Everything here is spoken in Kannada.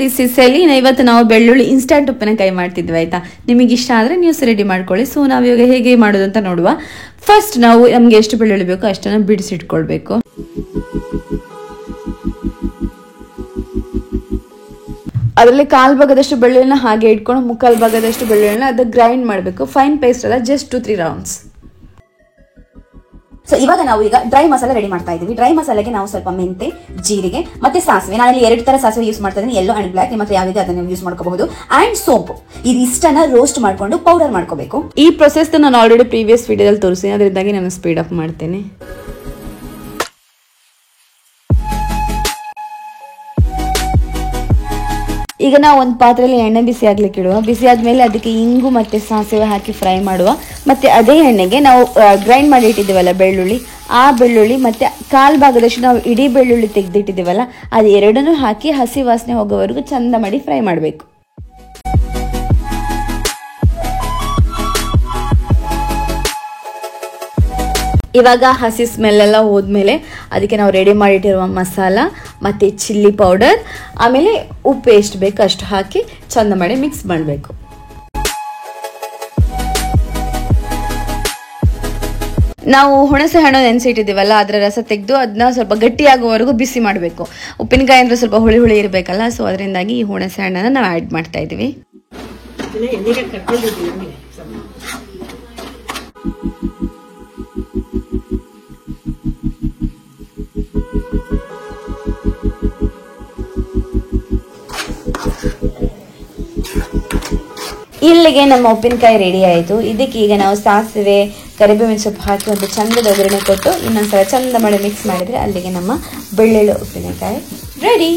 This is Selina. ಇವತ್ತು ನಾವು ಬೆಳ್ಳುಳ್ಳಿ ಇನ್ಸ್ಟಂಟ್ ಉಪ್ಪಿನಕಾಯಿ ಮಾಡ್ತಿದ್ವಿ ಆಯ್ತಾ. ನಿಮಗೆ ಇಷ್ಟ ಆದರೆ ನೀವು ರೆಡಿ ಮಾಡ್ಕೊಳ್ಳಿ. ಸೊ ನಾವು ಇವಾಗ ಹೇಗೆ ಮಾಡೋದು ಅಂತ ನೋಡುವ. ಫಸ್ಟ್ ನಾವು ನಮಗೆ ಎಷ್ಟು ಬೆಳ್ಳುಳ್ಳಿ ಬೇಕೋ ಅಷ್ಟನ್ನು ಬಿಡಿಸಿಟ್ಕೊಳ್ಬೇಕು. ಅದರಲ್ಲಿ 1/4 ಭಾಗದಷ್ಟು ಬೆಳ್ಳುಳ್ಳಿನ ಹಾಗೆ ಇಟ್ಕೊಂಡು 3/4 ಭಾಗದಷ್ಟು ಬೆಳ್ಳುಳ್ಳಿನ ಅದು ಗ್ರೈಂಡ್ ಮಾಡಬೇಕು. ಫೈನ್ ಪೇಸ್ಟ್ ಅಲ್ಲ, ಜಸ್ಟ್ 2-3 ರೌಂಡ್ಸ್. ಸೊ ಇವಾಗ ನಾವು ಈಗ ಡ್ರೈ ಮಸಾಲೆ ರೆಡಿ ಮಾಡ್ತಾ ಇದೀವಿ. ಡ್ರೈ ಮಸಾಲೆಗೆ ನಾವು ಸ್ವಲ್ಪ ಮೆಂತೆ, ಜೀರಿಗೆ ಮತ್ತೆ ಸಾಸಿವೆ, ನಾನಲ್ಲಿ 2 ತರ ಸಾಸಿವೆ ಯೂಸ್ ಮಾಡ್ತಾ ಇದ್ದೀನಿ, ಯೆಲ್ಲೋ ಅಂಡ್ ಬ್ಲಾಕ್. ನಿಮ್ಮ ಹತ್ರ ಯಾವಿದೆ ಅದನ್ನ ಯೂಸ್ ಮಾಡ್ಕೋಬಹುದು. ಅಂಡ್ ಸೋಂಪು, ಇದಿಷ್ಟನ್ನ ರೋಸ್ಟ್ ಮಾಡ್ಕೊಂಡು ಪೌಡರ್ ಮಾಡ್ಕೋಬೇಕು. ಈ ಪ್ರೊಸೆಸ್ ನಾನು ಆಲ್ರೆಡಿ ಪ್ರೀವಿಯಸ್ ವಿಡಿಯೋದಲ್ಲಿ ತೋರಿಸ್ತೀನಿ, ಅದರಿಂದಾಗಿ ನಾನು ಸ್ಪೀಡ್ ಅಪ್ ಮಾಡ್ತೇನೆ. ಈಗ ನಾವು ಒಂದು ಪಾತ್ರೆಯಲ್ಲಿ ಎಣ್ಣೆ ಬಿಸಿ ಆಗ್ಲಿಕ್ಕೆ ಇಡುವ. ಬಿಸಿ ಆದ್ಮೇಲೆ ಅದಕ್ಕೆ ಇಂಗು ಮತ್ತೆ ಸಾಸಿವೆ ಹಾಕಿ ಫ್ರೈ ಮಾಡುವ. ಮತ್ತೆ ಅದೇ ಎಣ್ಣೆಗೆ ನಾವು ಗ್ರೈಂಡ್ ಮಾಡಿ ಇಟ್ಟಿದ್ದೀವಲ್ಲ ಬೆಳ್ಳುಳ್ಳಿ, ಆ ಬೆಳ್ಳುಳ್ಳಿ ಮತ್ತೆ 1/4 ಭಾಗದಷ್ಟು ನಾವು ಇಡೀ ಬೆಳ್ಳುಳ್ಳಿ ತೆಗೆದಿಟ್ಟಿದ್ದೀವಲ್ಲ, ಅದು ಎರಡನ್ನೂ ಹಾಕಿ ಹಸಿ ವಾಸನೆ ಹೋಗೋವರೆಗೂ ಚಂದ ಮಾಡಿ ಫ್ರೈ ಮಾಡಬೇಕು. ಇವಾಗ ಹಸಿ ಸ್ಮೆಲ್ ಎಲ್ಲ ಹೋದ್ಮೇಲೆ ಅದಕ್ಕೆ ನಾವು ರೆಡಿ ಮಾಡಿಟ್ಟಿರುವ ಮಸಾಲ ಮತ್ತು ಚಿಲ್ಲಿ ಪೌಡರ್, ಆಮೇಲೆ ಉಪ್ಪು ಎಷ್ಟು ಬೇಕು ಅಷ್ಟು ಹಾಕಿ ಚಂದ ಮಾಡಿ ಮಿಕ್ಸ್ ಮಾಡಬೇಕು. ನಾವು ಹುಣಸೆ ಹಣ್ಣು ನೆನೆಸಿಟ್ಟಿದ್ದೀವಲ್ಲ, ಅದರ ರಸ ತೆಗೆದು ಅದನ್ನ ಸ್ವಲ್ಪ ಗಟ್ಟಿಯಾಗುವವರೆಗೂ ಬಿಸಿ ಮಾಡಬೇಕು. ಉಪ್ಪಿನಕಾಯಿ ಅಂದರೆ ಸ್ವಲ್ಪ ಹುಳಿ ಹುಳಿ ಇರಬೇಕಲ್ಲ, ಸೊ ಅದರಿಂದಾಗಿ ಈ ಹುಣಸೆ ಹಣ್ಣನ್ನು ನಾವು ಆ್ಯಡ್ ಮಾಡ್ತಾ ಇದ್ದೀವಿ. ಇಲ್ಲಿಗೆ ನಮ್ಮ ಉಪ್ಪಿನಕಾಯಿ ರೆಡಿ ಆಯಿತು. ಇದಕ್ಕೆ ಈಗ ನಾವು ಸಾಸಿವೆ, ಕರಿಬೇವಿನ ಸೊಪ್ಪು ಹಾಕಿ ಒಂದು ಚಂದದ ಒಗ್ಗರಣೆ ಕೊಟ್ಟು ಇನ್ನೊಂದ್ಸಲ ಚಂದ ಮಾಡಿ ಮಿಕ್ಸ್ ಮಾಡಿದರೆ ಅಲ್ಲಿಗೆ ನಮ್ಮ ಬೆಳ್ಳುಳ್ಳಿ ಉಪ್ಪಿನಕಾಯಿ ರೆಡಿ.